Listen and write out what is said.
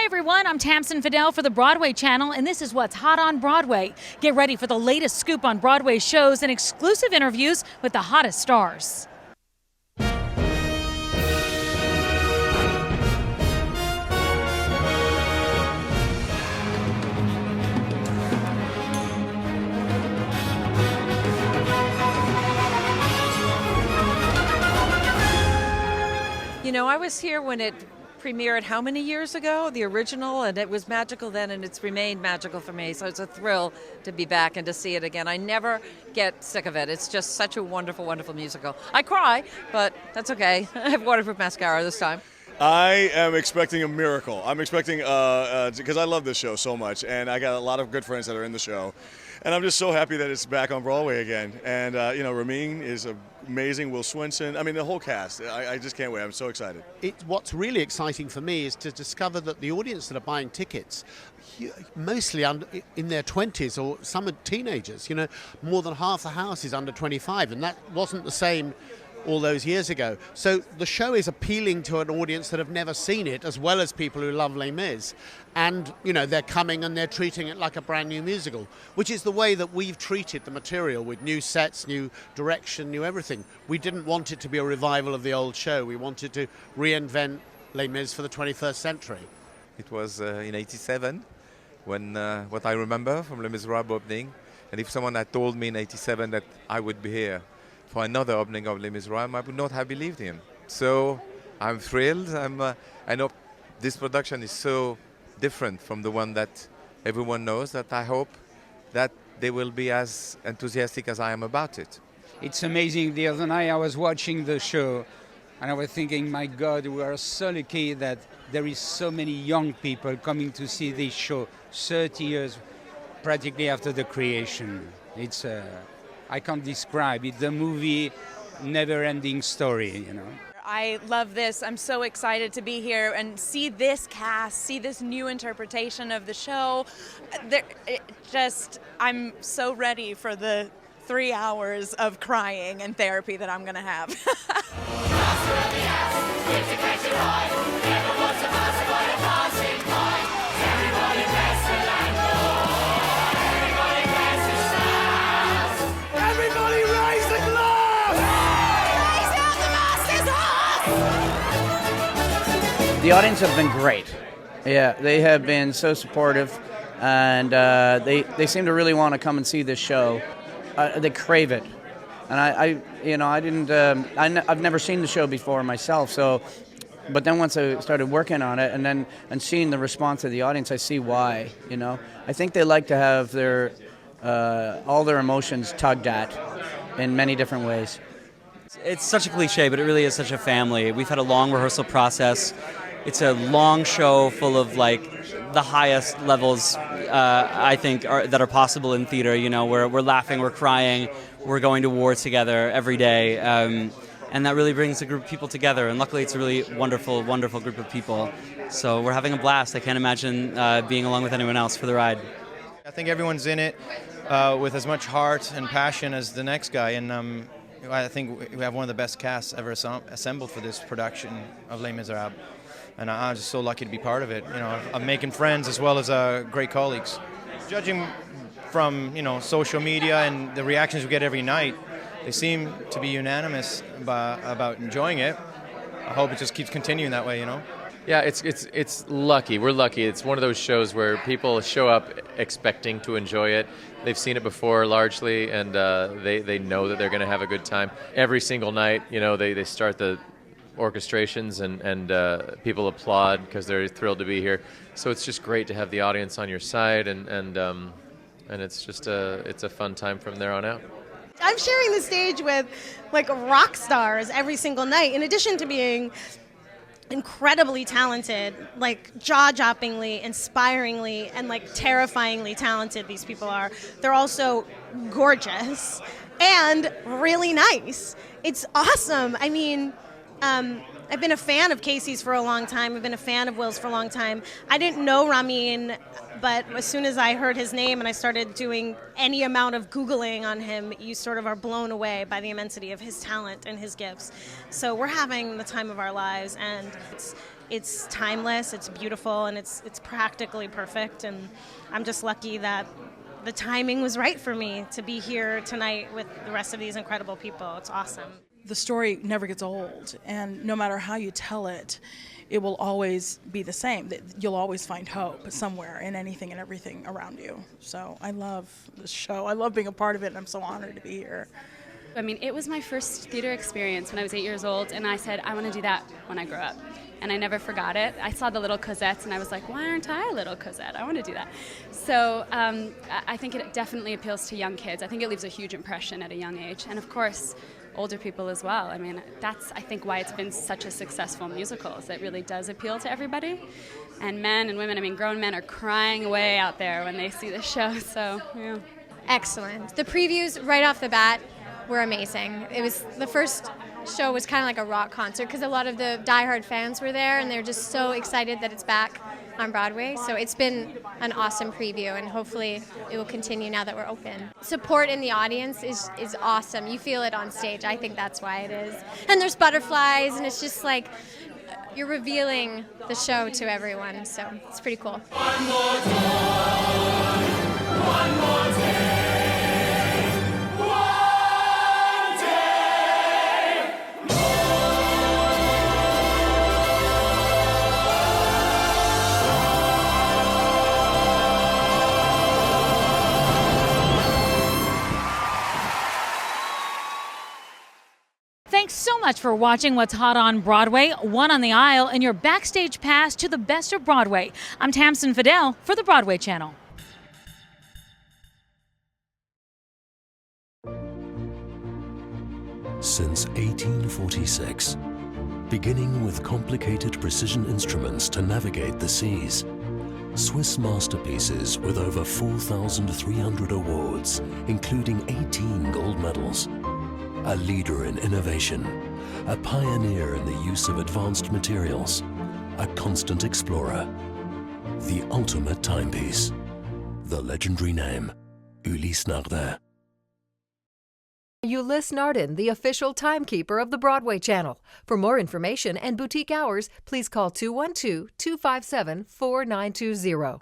everyone, I'm Tamsin Fidel for the Broadway Channel, and this is what's hot on Broadway. Get ready for the latest scoop on Broadway shows and exclusive interviews with the hottest stars. You know, I was here when it premiered how many years ago, the original, and it was magical then, and it's remained magical for me, so it's a thrill to be back and to see it again. I never get sick of it. It's just such a wonderful, wonderful musical. I cry, but that's okay. I have waterproof mascara this time. I am expecting a miracle. I'm expecting, because I love this show so much, and I got a lot of good friends that are in the show. And I'm just so happy that it's back on Broadway again. And, Ramin is amazing, Will Swenson. I mean, the whole cast. I just can't wait. I'm so excited. What's really exciting for me is to discover that the audience that are buying tickets, mostly in their 20s or some are teenagers. More than half the house is under 25, and that wasn't the same all those years ago. So the show is appealing to an audience that have never seen it, as well as people who love Les Mis. And, they're coming and they're treating it like a brand new musical, which is the way that we've treated the material, with new sets, new direction, new everything. We didn't want it to be a revival of the old show. We wanted to reinvent Les Mis for the 21st century. It was in '87 when what I remember from Les Miserables opening. And if someone had told me in '87 that I would be here for another opening of Les Miserables, I would not have believed him. So I'm thrilled. I know this production is so different from the one that everyone knows, that I hope that they will be as enthusiastic as I am about it. It's amazing. The other night I was watching the show and I was thinking, my God, we are so lucky that there is so many young people coming to see this show 30 years practically after the creation. It's I can't describe it. The movie, never-ending story, I love this. I'm so excited to be here and see this cast, see this new interpretation of the show. I'm so ready for the 3 hours of crying and therapy that I'm going to have. The audience have been great. Yeah, they have been so supportive, and they seem to really want to come and see this show. They crave it, and I've never seen the show before myself. So, but then once I started working on it, and seeing the response of the audience, I see why. I think they like to have their all their emotions tugged at in many different ways. It's such a cliche, but it really is such a family. We've had a long rehearsal process. It's a long show full of the highest levels I think that are possible in theater. We're laughing, we're crying, we're going to war together every day, and that really brings a group of people together. And luckily, it's a really wonderful, wonderful group of people. So we're having a blast. I can't imagine being along with anyone else for the ride. I think everyone's in it with as much heart and passion as the next guy, and I think we have one of the best casts ever assembled for this production of Les Miserables. And I'm just so lucky to be part of it. I'm making friends as well as great colleagues. Judging from social media and the reactions we get every night, they seem to be unanimous about enjoying it. I hope it just keeps continuing that way. Yeah, it's lucky. We're lucky. It's one of those shows where people show up expecting to enjoy it. They've seen it before largely, and they know that they're going to have a good time. Every single night, they start the orchestrations and people applaud because they're thrilled to be here. So it's just great to have the audience on your side, and it's just it's a fun time from there on out. I'm sharing the stage with rock stars every single night, in addition to being incredibly talented, jaw-droppingly, inspiringly, and terrifyingly talented these people are. They're also gorgeous and really nice. It's awesome. I mean, I've been a fan of Caissie's for a long time. I've been a fan of Will's for a long time. I didn't know Ramin, but as soon as I heard his name and I started doing any amount of Googling on him, you sort of are blown away by the immensity of his talent and his gifts. So we're having the time of our lives, and it's timeless, it's beautiful, and it's practically perfect. And I'm just lucky that the timing was right for me to be here tonight with the rest of these incredible people. It's awesome. The story never gets old, and no matter how you tell it, it will always be the same. You'll always find hope somewhere in anything and everything around you. So I love this show. I love being a part of it, and I'm so honored to be here. I mean, it was my first theater experience when I was 8 years old, and I said, I want to do that when I grow up. And I never forgot it. I saw the little Cosettes, and I was like, why aren't I a little Cosette? I want to do that. So I think it definitely appeals to young kids. I think it leaves a huge impression at a young age. And of course, older people as well. I mean, that's, I think, why it's been such a successful musical, is it really does appeal to everybody. And men and women, I mean, grown men are crying away out there when they see the show, so, yeah. Excellent. The previews right off the bat were amazing. It was, the first show was kind of like a rock concert because a lot of the diehard fans were there, and they're just so excited that it's back on Broadway. So it's been an awesome preview, and hopefully it will continue now that we're open. Support in the audience is awesome. You feel it on stage. I think that's why it is. And there's butterflies, and it's just like you're revealing the show to everyone. So it's pretty cool. One more time, one more day. Thanks so much for watching What's Hot on Broadway, One on the Aisle, and your backstage pass to the best of Broadway. I'm Tamsin Fidel for the Broadway Channel. Since 1846, beginning with complicated precision instruments to navigate the seas, Swiss masterpieces with over 4,300 awards, including 18 gold medals. A leader in innovation, a pioneer in the use of advanced materials, a constant explorer, the ultimate timepiece, the legendary name, Ulysse Nardin. Ulysse Nardin, the official timekeeper of the Broadway Channel. For more information and boutique hours, please call 212-257-4920.